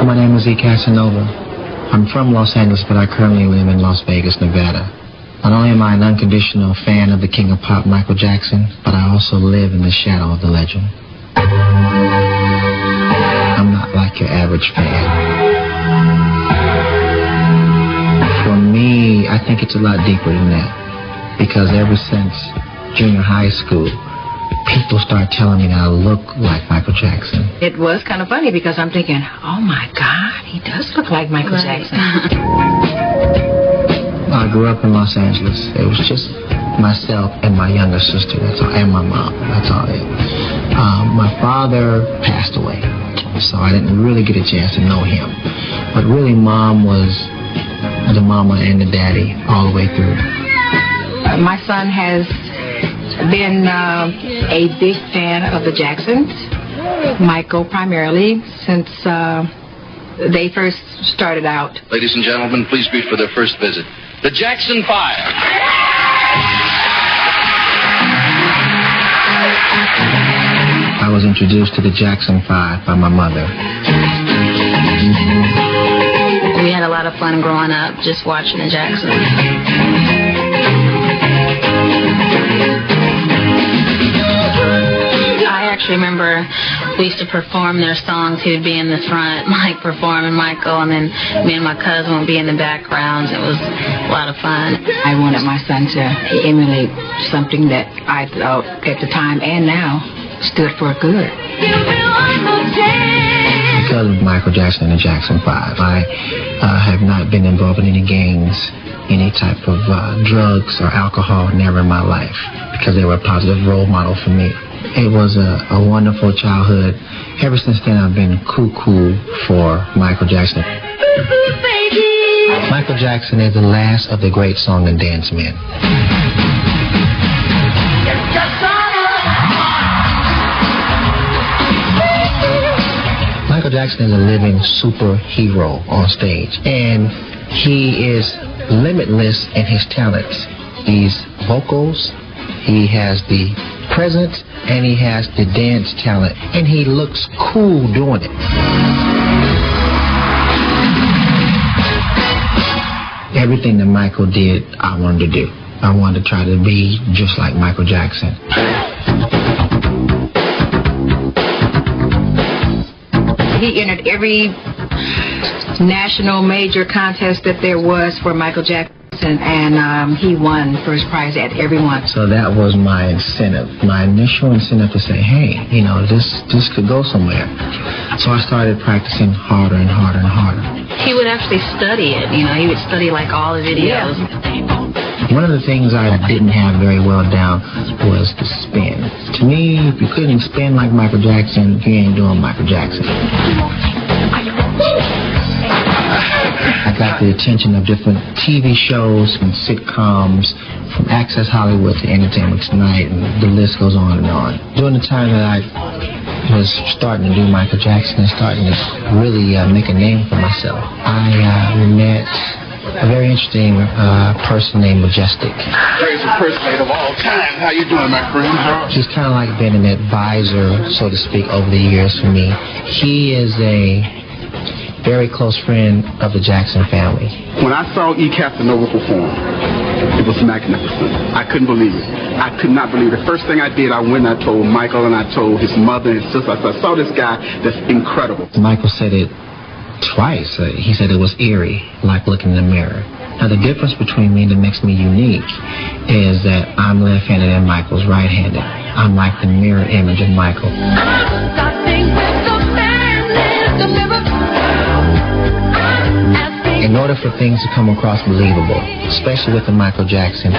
My name is E. Casanova. I'm from Los Angeles, but I currently live in Las Vegas, Nevada. Not only am I an unconditional fan of the king of pop, Michael Jackson, but I also live in the shadow of the legend. I'm not like your average fan. For me, I think it's a lot deeper than that. Because ever since junior high school, people start telling me that I look like Michael Jackson. It was kind of funny because I'm thinking, oh my God, he does look like Michael Jackson. I grew up in Los Angeles. It was just myself and my younger sister, that's all, and my mom, that's all it. My father passed away, so I didn't really get a chance to know him. But really, Mom was the mama and the daddy all the way through. My son has been a big fan of the Jacksons, Michael primarily, since they first started out. Ladies and gentlemen, please greet for their first visit, the Jackson 5. I was introduced to the Jackson 5 by my mother. We had a lot of fun growing up just watching the Jacksons. I actually remember we used to perform their songs. He would be in the front, Mike performing Michael, and then me and my cousin would be in the backgrounds. It was a lot of fun. I wanted my son to emulate something that I thought at the time and now stood for good. Because of Michael Jackson and the Jackson 5, I have not been involved in any gangs, any type of drugs or alcohol, never in my life, because they were a positive role model for me. It was a wonderful childhood. Ever since then, I've been cuckoo for Michael Jackson. Michael Jackson is the last of the great song and dance men. Michael Jackson is a living superhero on stage, and he is limitless in his talents. These vocals, he has the presence, and he has the dance talent, and he looks cool doing it. Everything that Michael did, I wanted to do. I wanted to try to be just like Michael Jackson. He entered every national major contest that there was for Michael Jackson, and he won first prize at every one. So that was my incentive, my initial incentive to say, hey, you know, this could go somewhere. So I started practicing harder and harder and harder. He would actually study it, you know, he would study like all the videos. Yeah. One of the things I didn't have very well down was the spin. To me, if you couldn't spin like Michael Jackson, you ain't doing Michael Jackson. I got the attention of different TV shows and sitcoms, from Access Hollywood to Entertainment Tonight, and the list goes on and on. During the time that I was starting to do Michael Jackson and starting to really make a name for myself, I met a very interesting person named Majestic. Greatest impersonator of all time. How you doing, my friend? He's kind of like been an advisor, so to speak, over the years for me. He is a very close friend of the Jackson family. When I saw E. Casanova perform, it was magnificent. I couldn't believe it. I could not believe it. The first thing I did, I went and I told Michael, and I told his mother and sister. I said, I saw this guy that's incredible. Michael said it twice. He said it was eerie, like looking in the mirror. Now, the difference between me that makes me unique is that I'm left-handed and Michael's right-handed. I'm like the mirror image of Michael. In order for things to come across believable, especially with the Michael Jackson,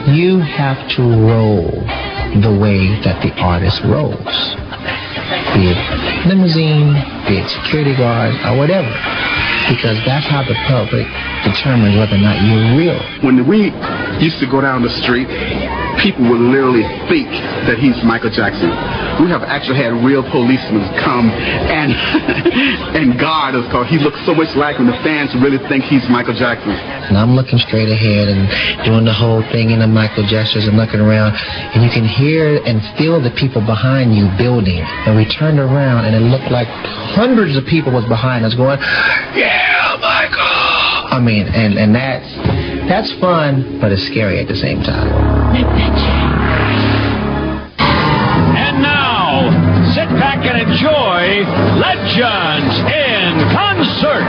you have to roll the way that the artist rolls. Be it limousine, be it security guards, or whatever. Because that's how the public determines whether or not you're real. When we used to go down the street, people would literally think that he's Michael Jackson. We have actually had real policemen come and and guard us because he looks so much like him. The fans really think he's Michael Jackson. And I'm looking straight ahead and doing the whole thing in the Michael gestures and looking around, and you can hear and feel the people behind you building. And we turned around, and it looked like hundreds of people was behind us going, "Yeah, Michael!" I mean, and that's fun, but it's scary at the same time. And now, sit back and enjoy Legends in Concert.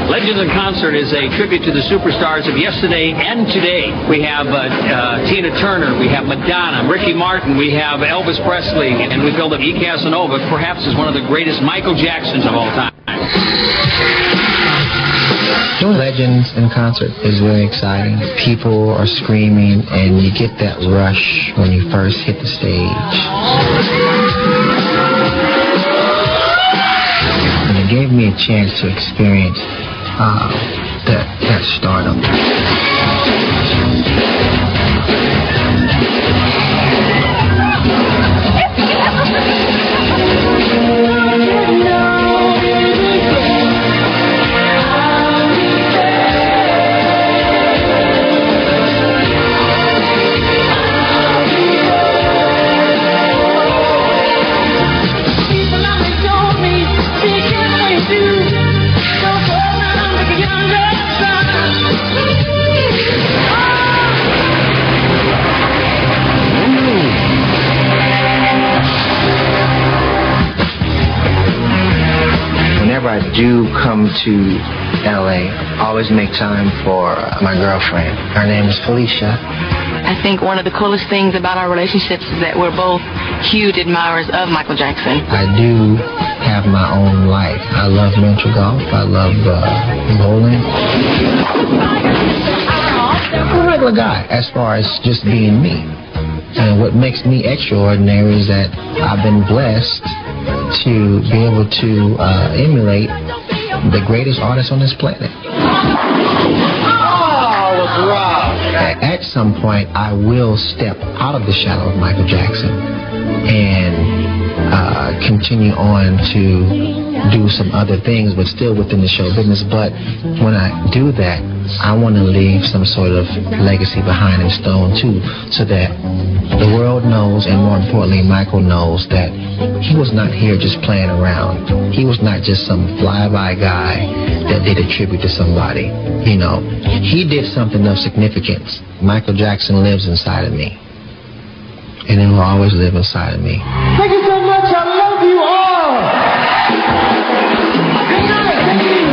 Legends in Concert is a tribute to the superstars of yesterday and today. We have Tina Turner, we have Madonna, Ricky Martin, we have Elvis Presley, and we feel that E. Casanova perhaps is one of the greatest Michael Jacksons of all time. Doing Legends in Concert is really exciting. People are screaming, and you get that rush when you first hit the stage. And it gave me a chance to experience that stardom. Whenever I do come to LA, I always make time for my girlfriend. Her name is Felicia. I think one of the coolest things about our relationships is that we're both huge admirers of Michael Jackson. I do have my own life. I love miniature golf. I love bowling. I'm a regular guy as far as just being me. And what makes me extraordinary is that I've been blessed to be able to emulate the greatest artist on this planet. At some point, I will step out of the shadow of Michael Jackson and continue on to do some other things, but still within the show business. But when I do that, I want to leave some sort of legacy behind in stone too, so that the world knows, and more importantly, Michael knows, that he was not here just playing around. He was not just some fly-by guy that did a tribute to somebody. You know, he did something of significance. Michael Jackson lives inside of me, and it will always live inside of me. Thank you so much. I love you all. Good night.